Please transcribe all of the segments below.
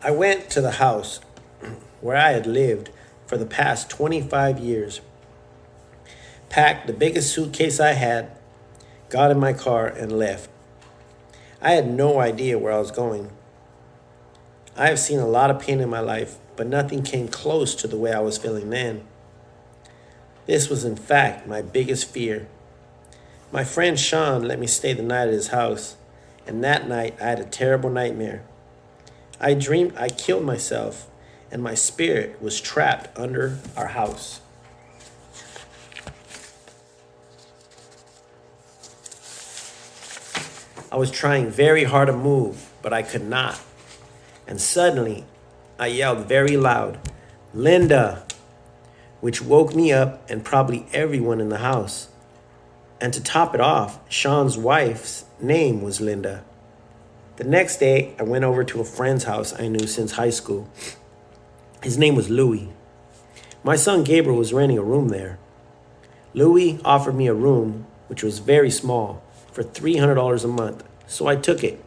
I went to the house where I had lived for the past 25 years, packed the biggest suitcase I had, got in my car, and left. I had no idea where I was going. I have seen a lot of pain in my life, but nothing came close to the way I was feeling then. This was, in fact, my biggest fear. My friend Sean let me stay the night at his house, and that night I had a terrible nightmare. I dreamed I killed myself, and my spirit was trapped under our house. I was trying very hard to move, but I could not. And suddenly, I yelled very loud, "Linda!" which woke me up and probably everyone in the house. And to top it off, Sean's wife's name was Linda. The next day, I went over to a friend's house I knew since high school. His name was Louis. My son Gabriel was renting a room there. Louis offered me a room, which was very small, for $300 a month, so I took it.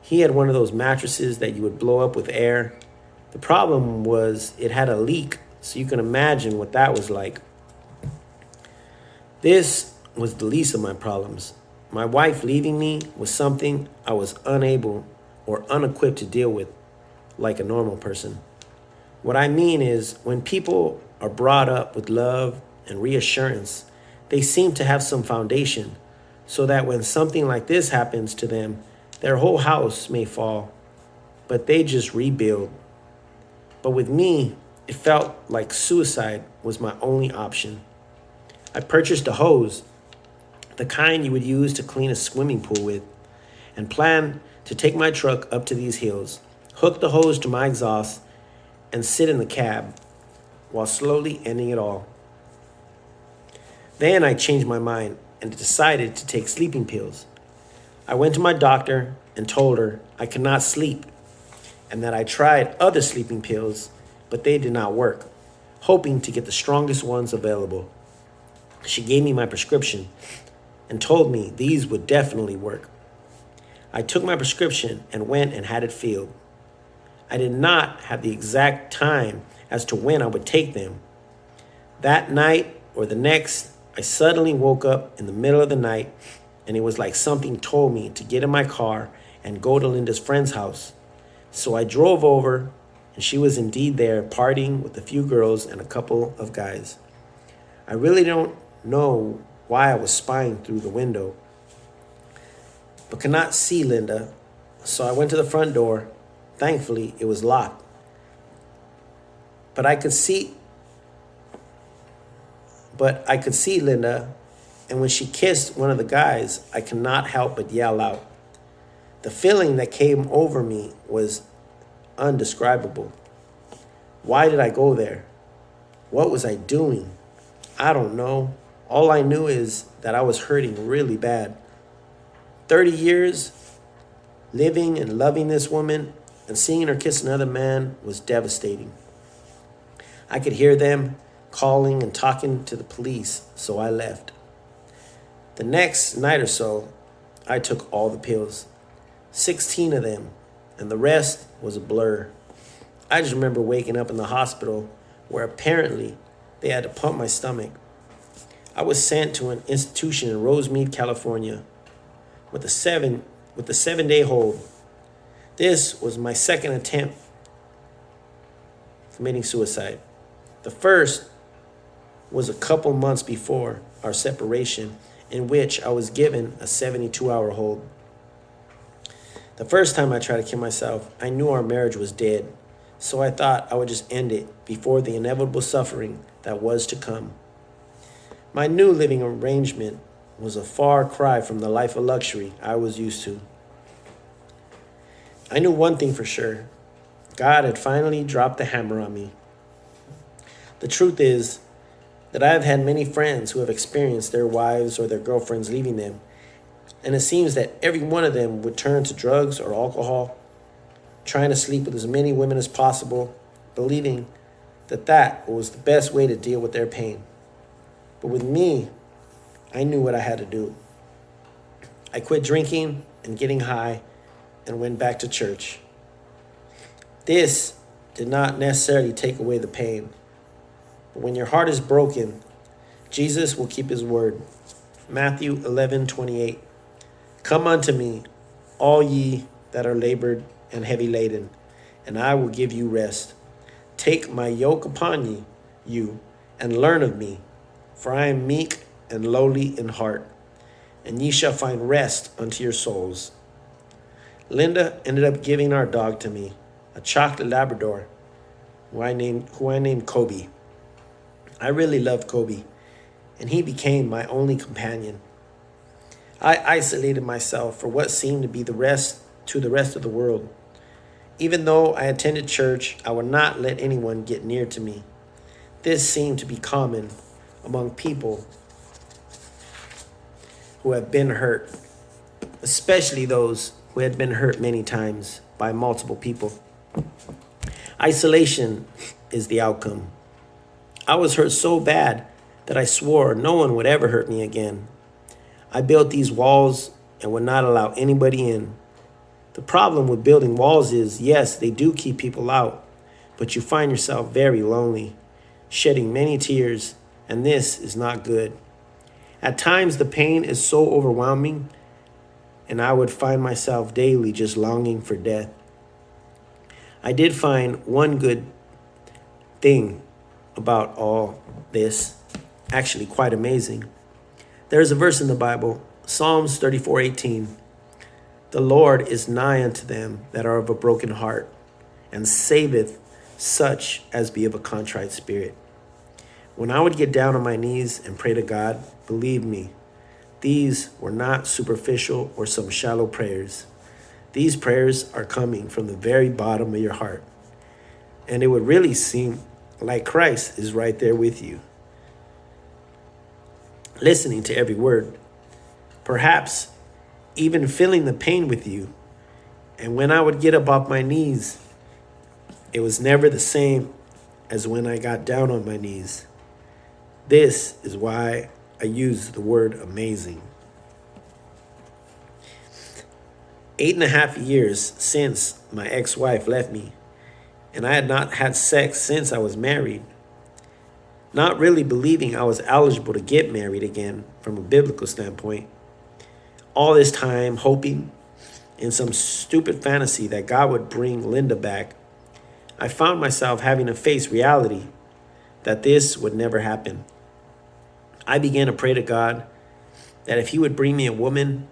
He had one of those mattresses that you would blow up with air. The problem was it had a leak, so you can imagine what that was like. This was the least of my problems. My wife leaving me was something I was unable or unequipped to deal with like a normal person. What I mean is, when people are brought up with love and reassurance, they seem to have some foundation so that when something like this happens to them, their whole house may fall, but they just rebuild. But with me, it felt like suicide was my only option. I purchased a hose, the kind you would use to clean a swimming pool with, and planned to take my truck up to these hills, hook the hose to my exhaust, and sit in the cab while slowly ending it all. Then I changed my mind and decided to take sleeping pills. I went to my doctor and told her I could not sleep and that I tried other sleeping pills, but they did not work, hoping to get the strongest ones available. She gave me my prescription and told me these would definitely work. I took my prescription and went and had it filled. I did not have the exact time as to when I would take them. That night or the next, I suddenly woke up in the middle of the night, and it was like something told me to get in my car and go to Linda's friend's house. So I drove over, and she was indeed there partying with a few girls and a couple of guys. I really don't know why I was spying through the window, but could not see Linda, so I went to the front door. Thankfully, it was locked. But I could see Linda, and when she kissed one of the guys, I could not help but yell out. The feeling that came over me was undescribable. Why did I go there? What was I doing? I don't know. All I knew is that I was hurting really bad. 30 years living and loving this woman and seeing her kiss another man was devastating. I could hear them calling and talking to the police, so I left. The next night or so, I took all the pills, 16 of them, and the rest was a blur. I just remember waking up in the hospital where apparently they had to pump my stomach. I was sent to an institution in Rosemead, California, with a 7-day hold. This was my second attempt committing suicide. The first was a couple months before our separation, in which I was given a 72-hour hold. The first time I tried to kill myself, I knew our marriage was dead, so I thought I would just end it before the inevitable suffering that was to come. My new living arrangement was a far cry from the life of luxury I was used to. I knew one thing for sure. God had finally dropped the hammer on me. The truth is that I have had many friends who have experienced their wives or their girlfriends leaving them, and it seems that every one of them would turn to drugs or alcohol, trying to sleep with as many women as possible, believing that that was the best way to deal with their pain. But with me, I knew what I had to do. I quit drinking and getting high and went back to church. This did not necessarily take away the pain. But when your heart is broken, Jesus will keep his word. Matthew 11:28. Come unto me, all ye that are labored and heavy laden, and I will give you rest. Take my yoke upon you, and learn of me, for I am meek and lowly in heart, and ye shall find rest unto your souls. Linda ended up giving our dog to me, a chocolate Labrador, who I named Kobe. I really loved Kobe, and he became my only companion. I isolated myself for what seemed to be the rest of the world. Even though I attended church, I would not let anyone get near to me. This seemed to be common among people who have been hurt, especially those who had been hurt many times by multiple people. Isolation is the outcome. I was hurt so bad that I swore no one would ever hurt me again. I built these walls and would not allow anybody in. The problem with building walls is, yes, they do keep people out, but you find yourself very lonely, shedding many tears, and this is not good. At times, the pain is so overwhelming, and I would find myself daily just longing for death. I did find one good thing about all this, actually quite amazing. There's a verse in the Bible, Psalms 34:18. The Lord is nigh unto them that are of a broken heart, and saveth such as be of a contrite spirit. When I would get down on my knees and pray to God, believe me, these were not superficial or some shallow prayers. These prayers are coming from the very bottom of your heart. And it would really seem like Christ is right there with you, listening to every word, perhaps even feeling the pain with you. And when I would get up off my knees, it was never the same as when I got down on my knees. This is why I use the word amazing. 8.5 years since my ex-wife left me, and I had not had sex since I was married. Not really believing I was eligible to get married again from a biblical standpoint. All this time hoping in some stupid fantasy that God would bring Linda back, I found myself having to face reality that this would never happen. I began to pray to God that if he would bring me a woman,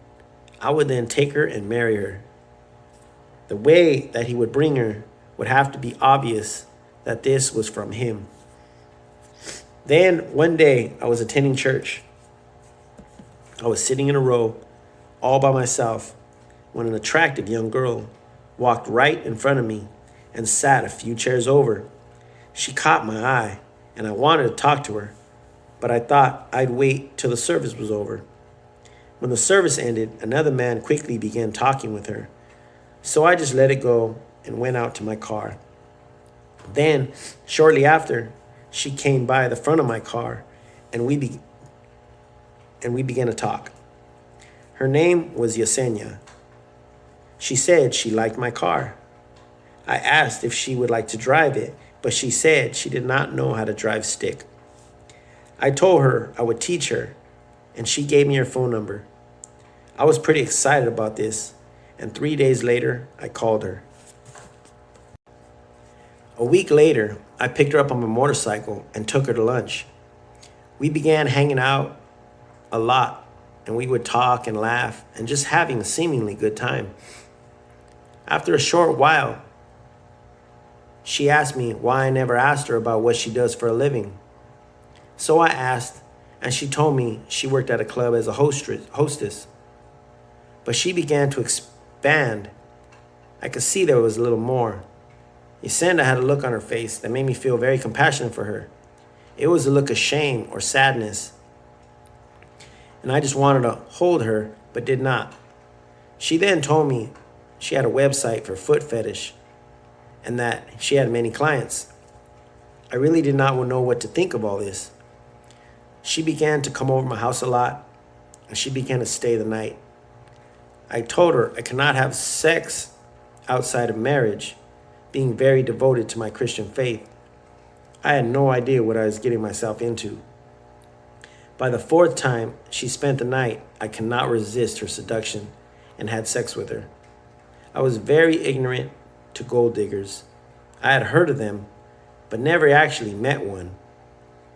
I would then take her and marry her. The way that he would bring her would have to be obvious that this was from him. Then one day I was attending church. I was sitting in a row all by myself when an attractive young girl walked right in front of me and sat a few chairs over. She caught my eye and I wanted to talk to her, but I thought I'd wait till the service was over. When the service ended, another man quickly began talking with her. So I just let it go and went out to my car. Then, shortly after, she came by the front of my car and we began to talk. Her name was Yesenia. She said she liked my car. I asked if she would like to drive it, but she said she did not know how to drive stick. I told her I would teach her, and she gave me her phone number. I was pretty excited about this, and 3 days later, I called her. A week later, I picked her up on my motorcycle and took her to lunch. We began hanging out a lot, and we would talk and laugh and just having a seemingly good time. After a short while, she asked me why I never asked her about what she does for a living. So I asked, and she told me she worked at a club as a hostess. But she began to expand. I could see there was a little more. Yesenia had a look on her face that made me feel very compassionate for her. It was a look of shame or sadness. And I just wanted to hold her, but did not. She then told me she had a website for foot fetish and that she had many clients. I really did not know what to think of all this. She began to come over my house a lot, and she began to stay the night. I told her I cannot have sex outside of marriage, being very devoted to my Christian faith. I had no idea what I was getting myself into. By the fourth time she spent the night, I could not resist her seduction and had sex with her. I was very ignorant to gold diggers. I had heard of them, but never actually met one.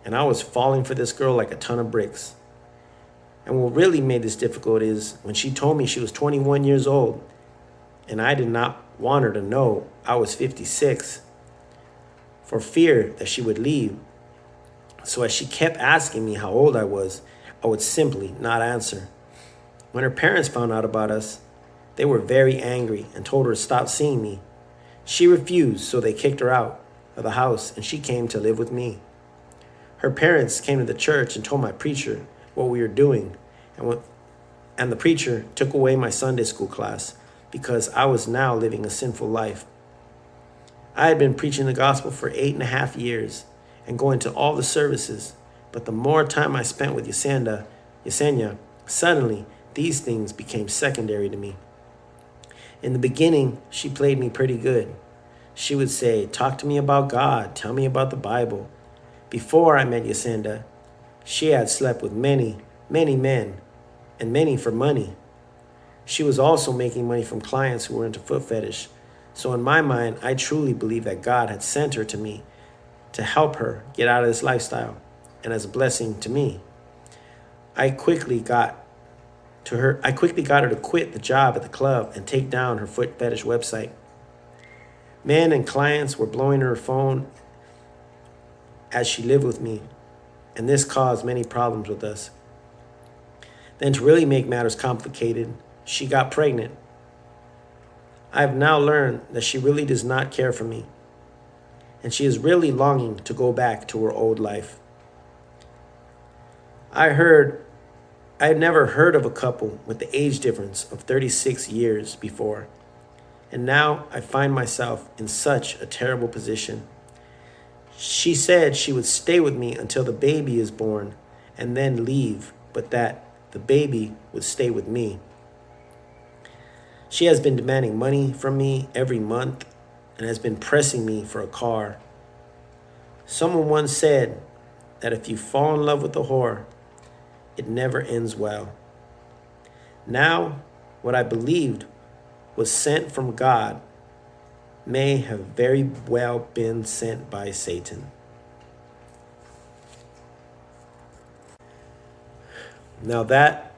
And I was falling for this girl like a ton of bricks. And what really made this difficult is when she told me she was 21 years old, and I did not want her to know I was 56 for fear that she would leave. So as she kept asking me how old I would simply not answer. When her parents found out about us, they were very angry and told her to stop seeing me. She refused, so they kicked her out of the house and she came to live with me. Her parents came to the church and told my preacher what we were doing, and the preacher took away my Sunday school class because I was now living a sinful life. I had been preaching the gospel for 8.5 years and going to all the services, but the more time I spent with Yesenia, suddenly these things became secondary to me. In the beginning, she played me pretty good. She would say, "Talk to me about God, tell me about the Bible." Before I met Yesenia, she had slept with many, many men, and many for money. She was also making money from clients who were into foot fetish. So in my mind, I truly believe that God had sent her to me to help her get out of this lifestyle and as a blessing to me. I quickly got her to quit the job at the club and take down her foot fetish website. Men and clients were blowing her phone as she lived with me, and this caused many problems with us. Then to really make matters complicated, she got pregnant. I have now learned that she really does not care for me, and she is really longing to go back to her old life. I had never heard of a couple with the age difference of 36 years before, and now I find myself in such a terrible position. She said she would stay with me until the baby is born and then leave, but that the baby would stay with me. She has been demanding money from me every month and has been pressing me for a car. Someone once said that if you fall in love with a whore, it never ends well. Now, what I believed was sent from God may have very well been sent by Satan. Now that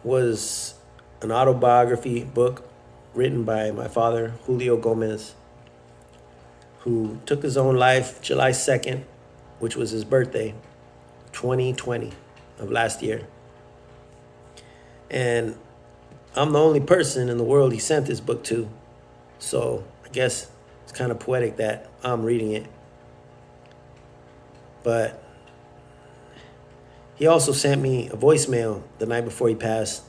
was an autobiography book written by my father, Julio Gomez, who took his own life July 2nd, which was his birthday, 2020 of last year. And I'm the only person in the world he sent this book to. So I guess it's kind of poetic that I'm reading it. But he also sent me a voicemail the night before he passed,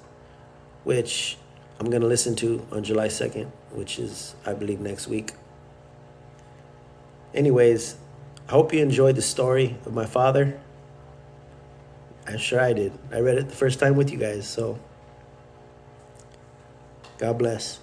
which I'm going to listen to on July 2nd, which is, I believe, next week. Anyways, I hope you enjoyed the story of my father. I'm sure I did. I read it the first time with you guys, so God bless.